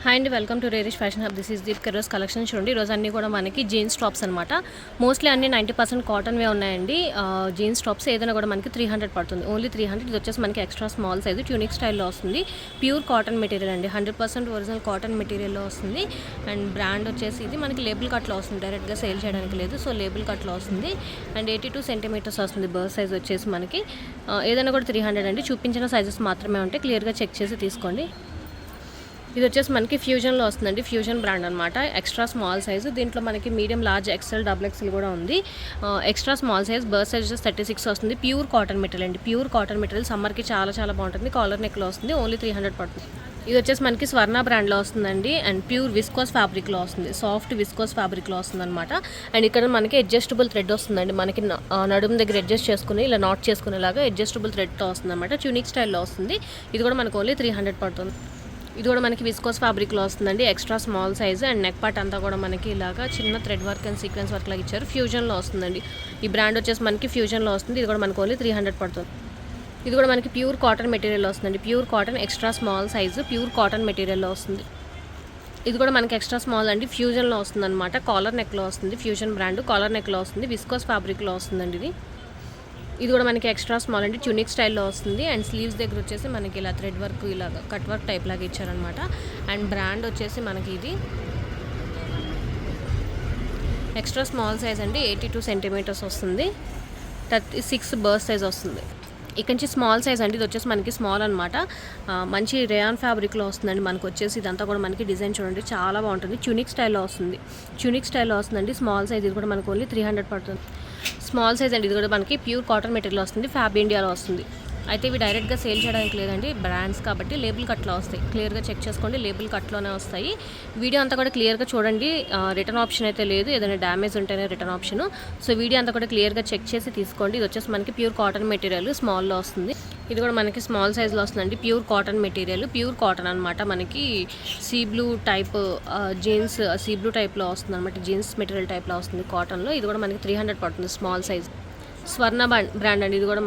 Hi అండి, welcome to రేరిష్ fashion hub. This is దీప్ కెరోస్ కలెక్షన్. చూడండి, ఈరోజు అన్నీ కూడా మనకి జీన్స్ టాప్స్ అనమాట. మోస్ట్లీ అన్ని 90% కాటన్వే ఉన్నాయండి. జీన్స్ టాప్స్ ఏదైనా కూడా మనకి 300 పడుతుంది, ఓన్లీ 300. ఇది వచ్చేసి మనకి ఎక్స్ట్రా స్మాల్ సైజు ట్యూనిక్ స్టైల్లో వస్తుంది. ప్యూర్ కాటన్ మెటీరియల్ అండి, 100% ఒరిజినల్ కాటన్ మెటీరియల్లో వస్తుంది. అండ్ బ్రాండ్ వచ్చేసి ఇది మనకి లేబుల్ కట్లో వస్తుంది, డైరెక్ట్గా సేల్ చేయడానికి లేదు. సో లేబుల్ కట్లో వస్తుంది. అండ్ 82 సెంటీమీటర్స్ వస్తుంది బర్త్ సైజ్ వచ్చేసి మనకి. ఏదైనా కూడా 300 అండి. చూపించిన సైజెస్ మాత్రమే ఉంటాయి, క్లియర్గా చెక్ చేసి తీసుకోండి. ఇది వచ్చేసి మనకి ఫ్యూజన్లో వస్తుందండి, ఫ్యూజన్ బ్రాండ్ అనమాట. ఎక్స్ట్రా స్మాల్ సైజు, దీంట్లో మనకి medium, large, XL, double XL కూడా ఉంది. Extra small size, bust size 36 వస్తుంది. ప్యూర్ కాటన్ మెటీరియల్ అండి, ప్యూర్ కాటన్ మెటీరియల్. సమ్మర్కి చాలా చాలా బాగుంటుంది. కాలర్ నెక్లో వస్తుంది, ఓన్లీ 300 పడుతుంది. ఇది వచ్చేసి మనకి స్వర్ణ బ్రాండ్లో వస్తుందండి. అండ్ ప్యూర్ విస్కోస్ ఫ్యాబ్రిక్లో వస్తుంది, సాఫ్ట్ విస్కోస్ ఫ్యాబ్రిక్లో వస్తుంది అనమాట. అండ్ ఇక్కడ మనకి అడ్జస్టబుల్ థ్రెడ్ వస్తుందండి, మనకి నడుము దగ్గర అడ్జస్ట్ చేసుకుని ఇలా నాట్ చేసుకునేలాగా అడ్జస్టబుల్ థ్రెడ్తో వస్తుంది అనమాట. ట్యూనిక్ స్టైల్లో వస్తుంది. ఇది కూడా మనకు ఓన్లీ 300 పడుతుంది. ఇది కూడా మనకి విస్కోస్ ఫ్యాబ్రిక్లో వస్తుందండి, extra small size. And neck part అంతా కూడా మనకి ఇలాగా చిన్న thread work and sequence work లాగా ఇచ్చారు. ఫ్యూజన్లో వస్తుందండి. ఈ బ్రాండ్ వచ్చేసి మనకి ఫ్యూజన్లో వస్తుంది. ఇది కూడా మనకు ఓన్లీ 300 పడుతుంది. ఇది కూడా మనకి ప్యూర్ కాటన్ మెటీరియల్లో వస్తుందండి, pure cotton, extra small size, pure cotton మెటీరియల్లో వస్తుంది. ఇది కూడా మనకి ఎక్స్ట్రా స్మాల్ అండి, ఫ్యూజన్లో వస్తుంది అనమాట. కాలర్ నెక్లో వస్తుంది, ఫ్యూజన్ బ్రాండ్ కాలర్ నెక్లో వస్తుంది, విస్కోస్ ఫ్యాబ్రిక్లో వస్తుందండి. ఇది కూడా మనకి ఎక్స్ట్రా స్మాల్ అండి, ట్యూనిక్ స్టైల్లో వస్తుంది. అండ్ స్లీవ్స్ దగ్గర వచ్చేసి మనకి ఇలా థ్రెడ్ వర్క్, ఇలాగ కట్ వర్క్ టైప్ లాగా ఇచ్చారనమాట. అండ్ బ్రాండ్ వచ్చేసి మనకి ఇది ఎక్స్ట్రా స్మాల్ సైజ్ అండి, 82 సెంటీమీటర్స్ వస్తుంది. 36 బర్త్ సైజ్ వస్తుంది. ఇక్కడ నుంచి స్మాల్ సైజ్ అండి, ఇది వచ్చేసి మనకి స్మాల్ అనమాట. మంచి రేయాన్ ఫ్యాబ్రిక్లో వస్తుందండి. మనకు వచ్చేసి ఇదంతా కూడా మనకి డిజైన్ చూడండి, చాలా బాగుంటుంది. ట్యూనిక్ స్టైల్లో వస్తుంది, ట్యూనిక్ స్టైల్లో వస్తుందండి. స్మాల్ సైజ్, ఇది కూడా మనకు ఓన్లీ 300 పడుతుంది. స్మాల్ సైజ్ అండి, ఇది కూడా మనకి ప్యూర్ కాటన్ మెటీరియల్ వస్తుంది, ఫ్యాబ్ ఇండియాలో వస్తుంది. అయితే ఇవి డైరెక్ట్గా సేల్ చేయడానికి లేదండి, బ్రాండ్స్ కాబట్టి లేబుల్ కట్లో వస్తాయి. క్లియర్గా చెక్ చేసుకోండి, లేబుల్ కట్లోనే వస్తాయి. వీడియో అంతా కూడా క్లియర్గా చూడండి. రిటర్న్ ఆప్షన్ అయితే లేదు, ఏదైనా డ్యామేజ్ ఉంటేనే రిటర్న్ ఆప్షన్. సో వీడియో అంతా కూడా క్లియర్గా చెక్ చేసి తీసుకోండి. ఇది వచ్చేసి మనకి ప్యూర్ కాటన్ మెటీరియల్ స్మాల్లో వస్తుంది. ఇది కూడా మనకి స్మాల్ సైజ్లో వస్తుందండి, pure cotton material, pure cotton అనమాట. మనకి sea blue type jeans, sea blue టైప్లో వస్తుంది అనమాట, జీన్స్ మెటీరియల్ టైప్లో వస్తుంది కాటన్లో. ఇది కూడా మనకి 300 పడుతుంది, స్మాల్ సైజ్. స్వర్ణ బ్రాండ్ అండి, ఇది కూడా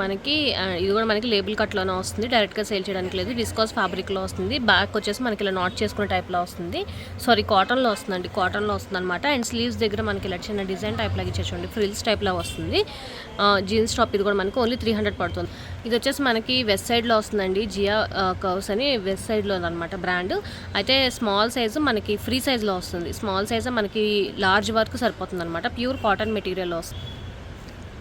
మనకి లేబుల్ కట్లోనే వస్తుంది, డైరెక్ట్గా సేల్ చేయడానికి లేదు. విస్కోస్ ఫ్యాబ్రిక్లో వస్తుంది. బ్యాక్ వచ్చేసి మనకి ఇలా నాట్ చేసుకునే టైప్లో వస్తుంది. సారీ, కాటన్లో వస్తుందండి, కాటన్లో వస్తుంది అనమాట. అండ్ స్లీవ్స్ దగ్గర మనకి ఇలా చిన్న డిజైన్ టైప్ లాగా ఇచ్చేసుకోండి, ఫ్రిల్స్ టైప్లో వస్తుంది. జీన్స్ టాప్, ఇది కూడా మనకి ఓన్లీ 300 పడుతుంది. ఇది వచ్చేసి మనకి వెస్ట్ సైడ్లో వస్తుందండి, జియా కర్వ్స్ అని వెస్ట్ సైడ్లో అనమాట బ్రాండ్. అయితే స్మాల్ సైజు మనకి ఫ్రీ సైజ్లో వస్తుంది. స్మాల్ సైజు మనకి లార్జ్ వర్క్ సరిపోతుంది అనమాట. ప్యూర్ కాటన్ మెటీరియల్లో వస్తుంది.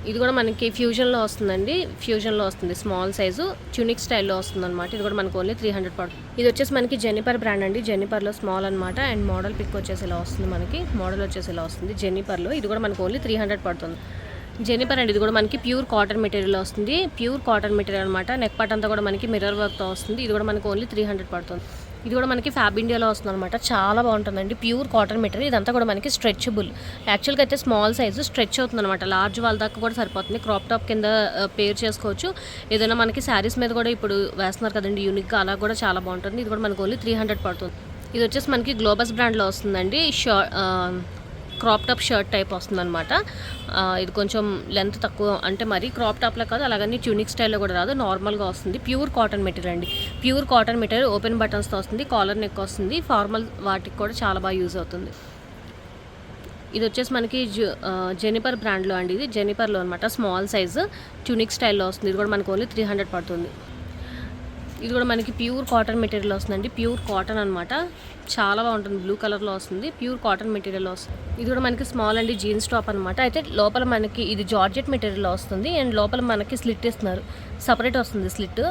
ఇది కూడా మనకి ఫ్యూజన్లో వస్తుందండి, ఫ్యూజన్లో వస్తుంది. స్మాల్ సైజు ట్యూనిక్ స్టైల్లో వస్తుంది అనమాట. ఇది కూడా మనకు ఓన్లీ 300 పడుతుంది. ఇది వచ్చేసి మనకి జెనిపర్ బ్రాండ్ అండి, జెనిపర్లో స్మాల్ అనమాట. అండ్ మోడల్ పిక్ వచ్చేసి ఇలా వస్తుంది, మనకి మోడల్ వచ్చేసి ఇలా వస్తుంది జెనిపర్లో. ఇది కూడా మనకు ఓన్లీ 300 పడుతుంది. జెనిపర్ అండి, ఇది కూడా మనకి ప్యూర్ కాటన్ మెటీరియల్ వస్తుంది, ప్యూర్ కాటన్ మెటీరియల్ అనమాట. నెక్ పార్ట్ అంతా కూడా మనకి మిర్రర్ వర్క్తో వస్తుంది. ఇది కూడా మనకు ఓన్లీ 300 పడుతుంది. ఇది కూడా మనకి ఫ్యాబ్ ఇండియాలో వస్తుంది అనమాట, చాలా బాగుంటుందండి. ప్యూర్ కాటన్ మెటీరియల్, ఇదంతా కూడా మనకి స్ట్రెచబుల్. యాక్చువల్గా అయితే స్మాల్ సైజు స్ట్రెచ్ అవుతుంది అనమాట, లార్జ్ వాళ్ళ దాకా కూడా సరిపోతుంది. క్రాప్ టాప్ కింద పేర్ చేసుకోవచ్చు. ఏదైనా మనకి శారీస్ మీద కూడా ఇప్పుడు వేస్తున్నారు కదండి యూనిక్గా, అలా కూడా చాలా బాగుంటుంది. ఇది కూడా మనకు ఓన్లీ 300 పడుతుంది. ఇది వచ్చేసి మనకి గ్లోబస్ బ్రాండ్లో వస్తుందండి. క్రాప్ టాప్ షర్ట్ టైప్ వస్తుంది అనమాట. ఇది కొంచెం లెంత్ తక్కువ, అంటే మరీ క్రాప్ టాప్లో కాదు, అలాగని ట్యూనిక్ స్టైల్లో కూడా రాదు, నార్మల్గా వస్తుంది. ప్యూర్ కాటన్ మెటీరియల్ అండి, ప్యూర్ కాటన్ మెటీరియల్, ఓపెన్ బటన్స్తో వస్తుంది, కాలర్ నెక్ వస్తుంది. ఫార్మల్ వాటికి కూడా చాలా బాగా యూజ్ అవుతుంది. ఇది వచ్చేసి మనకి జెనిపర్ బ్రాండ్లో అండి, ఇది జెనిపర్లో అనమాట, స్మాల్ సైజు ట్యూనిక్ స్టైల్లో వస్తుంది. ఇది కూడా మనకు ఓన్లీ 300 పడుతుంది. ఇది కూడా మనకి ప్యూర్ కాటన్ మెటీరియల్ వస్తుందండి, ప్యూర్ కాటన్ అనమాట, చాలా బాగుంటుంది. బ్లూ కలర్లో వస్తుంది, ప్యూర్ కాటన్ మెటీరియల్ వస్తుంది. ఇది కూడా మనకి స్మాల్ అండి, జీన్స్ టాప్ అనమాట. అయితే లోపల మనకి ఇది జార్జెట్ మెటీరియల్లో వస్తుంది. అండ్ లోపల మనకి స్లిట్ ఇస్తున్నారు, సపరేట్ వస్తుంది స్లిట్,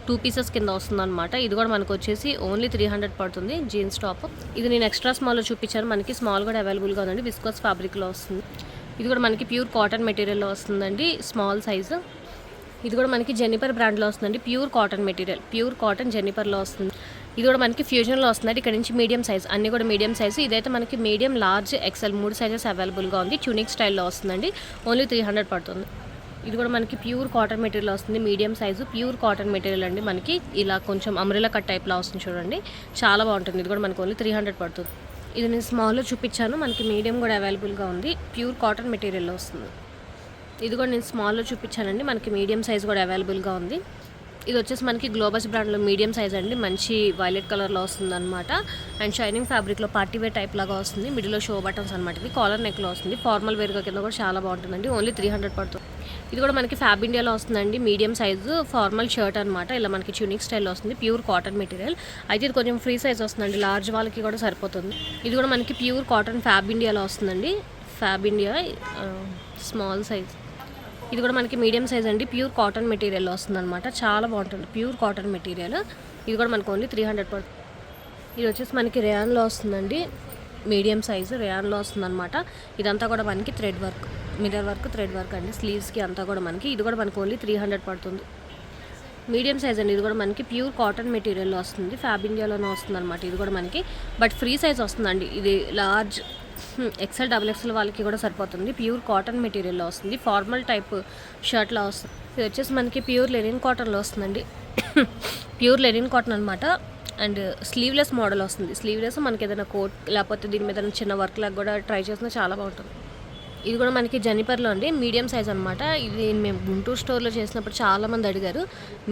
2 పీసెస్ కింద వస్తుంది అనమాట. ఇది కూడా మనకు వచ్చేసి ఓన్లీ 300 పడుతుంది జీన్స్ టాప్. ఇది నేను ఎక్స్ట్రా స్మాల్లో చూపించాను, మనకి స్మాల్ కూడా అవైలబుల్గా ఉందండి, విస్కోస్ ఫ్యాబ్రిక్లో వస్తుంది. ఇది కూడా మనకి ప్యూర్ కాటన్ మెటీరియల్లో వస్తుందండి, స్మాల్ సైజు. ఇది కూడా మనకి జెనిపర్ బ్రాండ్లో వస్తుందండి, pure cotton material, pure cotton జెనిపర్లో వస్తుంది. ఇది కూడా మనకి ఫ్యూజన్లో వస్తుందండి. ఇక్కడ నుంచి మీడియం సైజ్, అన్నీ కూడా మీడియం సైజు. ఇదైతే మనకి మీడియం, లార్జ్, ఎక్సెల్ 3 సైజెస్ అవైలబుల్గా ఉంది. ట్యూనిక్ స్టైల్లో వస్తుందండి, ఓన్లీ 300 పడుతుంది. ఇది కూడా మనకి ప్యూర్ కాటన్ మెటీరియల్ వస్తుంది, medium size, pure cotton material అండి. మనకి ఇలా కొంచెం అంబ్రెల్లా కట్ టైప్లో వస్తుంది చూడండి, చాలా బాగుంటుంది. ఇది కూడా మనకు ఓన్లీ 300 పడుతుంది. ఇది నేను స్మాల్లో చూపించాను, మనకి మీడియం కూడా అవైలబుల్గా ఉంది, ప్యూర్ కాటన్ మెటీరియల్లో వస్తుంది. ఇది కూడా నేను స్మాల్లో చూపించానండి, మనకి మీడియం సైజ్ కూడా అవైలబుల్గా ఉంది. ఇది వచ్చేసి మనకి గ్లోబస్ బ్రాండ్లో మీడియం సైజ్ అండి, మంచి వైలెట్ కలర్లో వస్తుంది అనమాట. అండ్ షైనింగ్ ఫ్యాబ్రిక్లో పార్టీ వేర్ టైప్ లాగా వస్తుంది. మిడిల్లో షో బటన్స్ అనమాట. ఇది కాలర్ నెక్లో వస్తుంది. ఫార్మల్ వేర్గా కింద కూడా చాలా బాగుంటుందండి. ఓన్లీ 300 పడుతుంది. ఇది కూడా మనకి ఫ్యాబ్ ఇండియాలో వస్తుందండి. మీడియం సైజు ఫార్మల్ షర్ట్ అనమాట. ఇలా మనకి ట్యూనిక్ స్టైల్లో వస్తుంది. Pure cotton material. అయితే ఇది కొంచెం ఫ్రీ సైజ్ వస్తుందండి, లార్జ్ వాళ్ళకి కూడా సరిపోతుంది. ఇది కూడా మనకి ప్యూర్ కాటన్ ఫ్యాబ్ ఇండియాలో వస్తుందండి. Fab India small size. ఇది కూడా మనకి మీడియం సైజ్ అండి, ప్యూర్ కాటన్ మెటీరియల్లో వస్తుంది అనమాట. చాలా బాగుంటుంది ప్యూర్ కాటన్ మెటీరియల్. ఇది కూడా మనకు ఓన్లీ 300 పడుతుంది. ఇది వచ్చేసి మనకి రేయాన్లో వస్తుందండి, మీడియం సైజు రేయాన్లో వస్తుంది అనమాట. ఇదంతా కూడా మనకి thread work, mirror work, thread work అండి. స్లీవ్స్కి అంతా కూడా మనకి. ఇది కూడా మనకు ఓన్లీ 300 పడుతుంది. మీడియం సైజ్ అండి. ఇది కూడా మనకి ప్యూర్ కాటన్ మెటీరియల్లో వస్తుంది. ఫ్యాబ్ ఇండియాలోనే వస్తుంది అనమాట. ఇది కూడా మనకి బట్ ఫ్రీ సైజ్ వస్తుందండి. ఇది లార్జ్ ఎక్సెల్ XXL వాళ్ళకి కూడా సరిపోతుంది. ప్యూర్ కాటన్ మెటీరియల్లో వస్తుంది. ఫార్మల్ టైప్ షర్ట్లో వస్తుంది. ఇది వచ్చేసి మనకి ప్యూర్ లెనిన్ కాటన్లో వస్తుందండి. ప్యూర్ లెనిన్ కాటన్ అనమాట. అండ్ స్లీవ్లెస్ మోడల్ వస్తుంది. స్లీవ్లెస్ మనకి ఏదైనా కోట్ లేకపోతే దీని మీద చిన్న వర్క్ లాగా కూడా ట్రై చేసినా చాలా బాగుంటుంది. ఇది కూడా మనకి జెనిపర్లో అండి, మీడియం సైజ్ అనమాట. ఇది మేము గుంటూరు స్టోర్లో చేసినప్పుడు చాలామంది అడిగారు.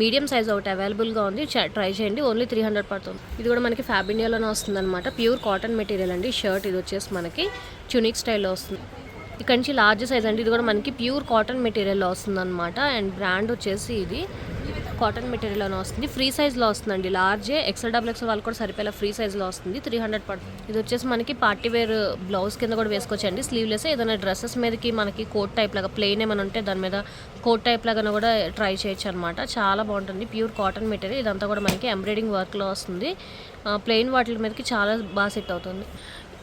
మీడియం సైజ్ ఒకటి అవైలబుల్గా ఉంది, ట్రై చేయండి. ఓన్లీ 300 పడుతుంది. ఇది కూడా మనకి ఫ్యాబ్ ఇండియాలోనే వస్తుంది అనమాట. ప్యూర్ కాటన్ మెటీరియల్ అండి. షర్ట్ ఇది వచ్చేసి మనకి ట్యూనిక్ స్టైల్లో వస్తుంది. ఇక్కడ నుంచి లార్జ్ సైజ్ అండి. ఇది కూడా మనకి ప్యూర్ కాటన్ మెటీరియల్లో వస్తుంది అనమాట. అండ్ బ్రాండ్ వచ్చేసి ఇది కాటన్ మెటీరియల్లోనే వస్తుంది. ఫ్రీ సైజ్లో వస్తుందండి. లార్జ్ ఎక్సెల్ XXL వాళ్ళు కూడా సరిపోయేలా ఫ్రీ సైజ్లో వస్తుంది. 300 పడుతుంది. ఇది వచ్చేసి మనకి పార్టీ వేర్ బ్లౌజ్ కింద కూడా వేసుకోవచ్చండి. స్లీవ్లెస్ ఏదైనా డ్రెస్సెస్ మీదకి మనకి కోట్ టైప్ లాగా ప్లెయిన్ ఏమైనా ఉంటే దాని మీద కోట్ టైప్ లాగా కూడా ట్రై చేయొచ్చు అనమాట. చాలా బాగుంటుంది. Pure cotton material. ఇదంతా కూడా మనకి ఎంబ్రాయిడింగ్ వర్క్లో వస్తుంది. ప్లెయిన్ వాటి మీదకి చాలా బాగా సెట్ అవుతుంది.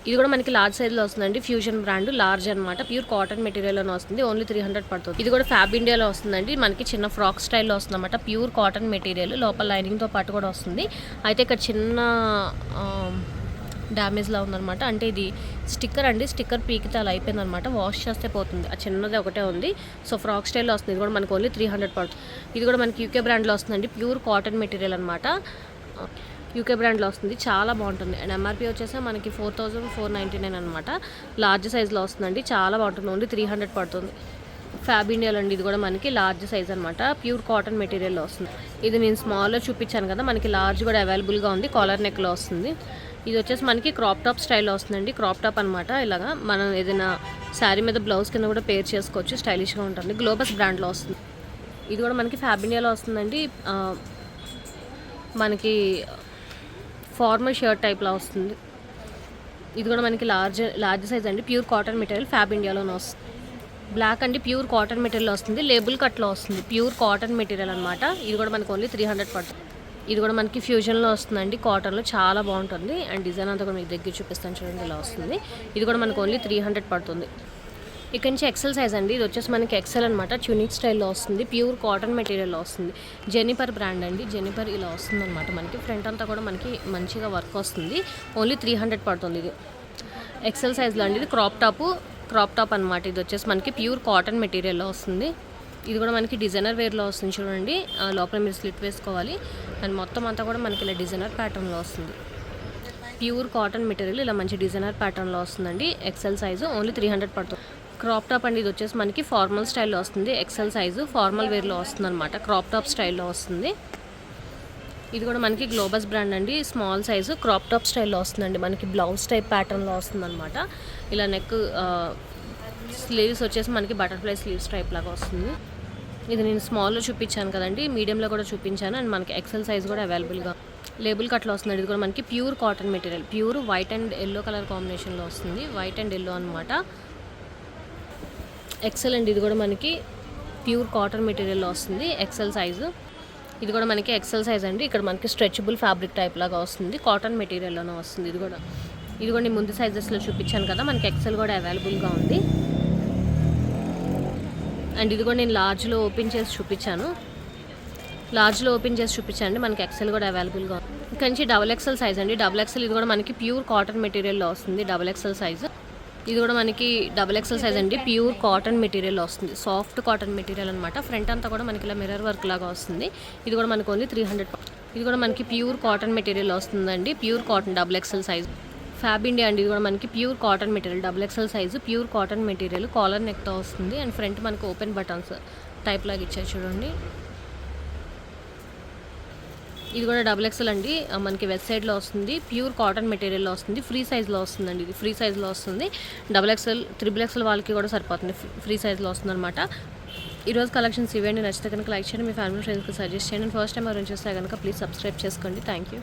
ఇది కూడా మనకి లార్జ్ సైజ్లో వస్తుందండి. ఫ్యూజన్ బ్రాండ్ లార్జ్ అనమాట. ప్యూర్ కాటన్ మెటీరియల్లోనే వస్తుంది. ఓన్లీ 300 పడుతుంది. ఇది కూడా ఫ్యాబ్ ఇండియాలో వస్తుందండి. మనకి చిన్న ఫ్రాక్ స్టైల్లో వస్తుంది అనమాట. ప్యూర్ కాటన్ మెటీరియల్, లోపల లైనింగ్తో పాటు కూడా వస్తుంది. అయితే ఇక్కడ చిన్న డ్యామేజ్లా ఉందన్నమాట. అంటే ఇది స్టిక్కర్ అండి. స్టిక్కర్ పీకితే అలా అయిపోయింది అనమాట. వాష్ చేస్తే పోతుంది. ఆ చిన్నది ఒకటే ఉంది. సో ఫ్రాక్ స్టైల్లో వస్తుంది. ఇది కూడా మనకు ఓన్లీ 300 పడుతుంది. ఇది కూడా మనకి యూకే బ్రాండ్లో వస్తుందండి. ప్యూర్ కాటన్ మెటీరియల్ అనమాట. యూకే బ్రాండ్లో వస్తుంది. చాలా బాగుంటుంది. అండ్ ఎంఆర్పీ వచ్చేసి మనకి 4499 అనమాట. లార్జ్ సైజ్లో వస్తుందండి. చాలా బాగుంటుంది. ఓన్లీ 300 పడుతుంది. ఫ్యాబ్ ఇండియాలో అండి. ఇది కూడా మనకి లార్జ్ సైజ్ అనమాట. ప్యూర్ కాటన్ మెటీరియల్లో వస్తుంది. ఇది నేను స్మాల్లో చూపించాను కదా, మనకి లార్జ్ కూడా అవైలబుల్గా ఉంది. కాలర్ నెక్లో వస్తుంది. ఇది వచ్చేసి మనకి క్రాప్ టాప్ స్టైల్లో వస్తుందండి. క్రాప్ టాప్ అనమాట. ఇలాగా మనం ఏదైనా శారీ మీద బ్లౌజ్ కింద కూడా పేర్ చేసుకోవచ్చు. స్టైలిష్గా ఉంటుంది. గ్లోబస్ బ్రాండ్లో వస్తుంది. ఇది కూడా మనకి ఫ్యాబ్ ఇండియాలో వస్తుందండి. మనకి ఫార్మల్ షర్ట్ టైప్లో వస్తుంది. ఇది కూడా మనకి లార్జ్ సైజ్ అండి. ప్యూర్ కాటన్ మెటీరియల్ ఫ్యాబ్ ఇండియాలోనే వస్తుంది. బ్లాక్ అండి. ప్యూర్ కాటన్ మెటీరియల్ వస్తుంది. లేబుల్ కట్లో వస్తుంది. ప్యూర్ కాటన్ మెటీరియల్ అనమాట. ఇది కూడా మనకి ఓన్లీ 300 పడుతుంది. ఇది కూడా మనకి ఫ్యూజన్లో వస్తుందండి. కాటన్లో చాలా బాగుంటుంది. అండ్ డిజైన్ అంతా కూడా మీకు దగ్గర చూపిస్తాను చూడండి, ఇలా వస్తుంది. ఇది కూడా మనకు ఓన్లీ 300 పడుతుంది. ఇక్కడ నుంచి ఎక్సెల్ సైజ్ అండి. ఇది వచ్చేసి మనకి ఎక్సెల్ అనమాట. ట్యూనిక్ స్టైల్లో వస్తుంది. ప్యూర్ కాటన్ మెటీరియల్లో వస్తుంది. జెనిపర్ బ్రాండ్ అండి. జెనిపర్ ఇలా వస్తుంది అనమాట. మనకి ఫ్రంట్ అంతా కూడా మనకి మంచిగా వర్క్ వస్తుంది. ఓన్లీ 300 పడుతుంది. ఇది ఎక్సెల్ సైజ్లో అండి. ఇది క్రాప్ టాప్ అనమాట. ఇది వచ్చేసి మనకి ప్యూర్ కాటన్ మెటీరియల్లో వస్తుంది. ఇది కూడా మనకి డిజైనర్ వేర్లో వస్తుంది చూడండి. లోపల మీరు స్లిట్ వేసుకోవాలి. అండ్ మొత్తం అంతా కూడా మనకి ఇలా డిజైనర్ ప్యాటర్న్లో వస్తుంది. ప్యూర్ కాటన్ మెటీరియల్ ఇలా మంచి డిజైనర్ ప్యాటర్న్లో వస్తుందండి. ఎక్సెల్ సైజు ఓన్లీ 300 పడుతుంది. క్రాప్ టాప్ అండి. ఇది వచ్చేసి మనకి ఫార్మల్ స్టైల్లో వస్తుంది. ఎక్సెల్ సైజు ఫార్మల్ వేర్లో వస్తుంది అనమాట. క్రాప్ టాప్ స్టైల్లో వస్తుంది. ఇది కూడా మనకి గ్లోబస్ బ్రాండ్ అండి. స్మాల్ సైజు క్రాప్ టాప్ స్టైల్లో వస్తుందండి. మనకి బ్లౌజ్ టైప్ ప్యాటర్న్లో వస్తుంది అనమాట. ఇలా నెక్ స్లీవ్స్ వచ్చేసి మనకి బటర్ఫ్లై స్లీవ్స్ టైప్ లాగా వస్తుంది. ఇది నేను స్మాల్లో చూపించాను కదండి, మీడియంలో కూడా చూపించాను. అండ్ మనకి ఎక్సెల్ సైజ్ కూడా అవైలబుల్గా లేబుల్ కట్లో వస్తుంది. ఇది కూడా మనకి pure cotton material. Pure white and yellow colour కాంబినేషన్లో వస్తుంది. వైట్ అండ్ ఎల్లో అనమాట. ఎక్సెల్ అండి. ఇది కూడా మనకి ప్యూర్ కాటన్ మెటీరియల్లో వస్తుంది. XL size. ఇది కూడా మనకి ఎక్సెల్ సైజ్ అండి. ఇక్కడ మనకి స్ట్రెచబుల్ ఫ్యాబ్రిక్ టైప్ లాగా వస్తుంది. కాటన్ మెటీరియల్లోనే వస్తుంది. ఇది కూడా ముందు సైజెస్లో చూపించాను కదా, మనకి ఎక్సెల్ కూడా అవైలబుల్గా ఉంది. అండ్ ఇది కూడా నేను లార్జ్లో ఓపెన్ చేసి చూపించాను. మనకి ఎక్సెల్ కూడా అవైలబుల్గా ఉంది. ఇక్కడ నుంచి XXL సైజ్ అండి. XXL ఇది కూడా మనకి ప్యూర్ కాటన్ మెటీరియల్లో వస్తుంది. XXL size. ఇది కూడా మనకి XXL సైజ్ అండి. ప్యూర్ కాటన్ మెటీరియల్ వస్తుంది. సాఫ్ట్ కాటన్ మెటీరియల్ అనమాట. ఫ్రంట్ అంతా కూడా మనకి ఇలా మిర్రర్ వర్క్ లాగా వస్తుంది. ఇది కూడా మనకు ఓన్లీ 300. ఇది కూడా మనకి ప్యూర్ కాటన్ మెటీరియల్ వస్తుందండి. Pure cotton XXL size. Fab India అండి. ఇది కూడా మనకి pure cotton material. XXL size pure cotton material. Collar నెక్తో వస్తుంది. అండ్ ఫ్రంట్ మనకి ఓపెన్ బటన్స్ టైప్ లాగా ఇచ్చారు చూడండి. ఇది కూడా డబుల్ ఎక్సెల్ అండి, మనకి వెబ్ సైడ్లో వస్తుంది, ప్యూర్ కాటన్ మెటీరియల్లో వస్తుంది, ఫ్రీ సైజ్లో వస్తుందండి. ఇది ఫ్రీ సైజ్లో వస్తుంది, డబుల్ ఎక్సెల్ త్రిబుల్ ఎక్సెల్ వాళ్ళకి కూడా సరిపోతుంది, ఫ్రీ సైజ్లో వస్తుంది అనమాట. ఈరోజు కలెక్షన్స్ ఇవేంటి, నచ్చితే కనుక లైక్ చేయండి, మీ ఫ్యామిలీ ఫ్రెండ్స్కి సజెస్ట్ చేయండి. ఫస్ట్ టైం ఎవరైనా చూస్తే కనుక ప్లీజ్ సబ్స్క్రైబ్ చేసుకోండి. Thank you.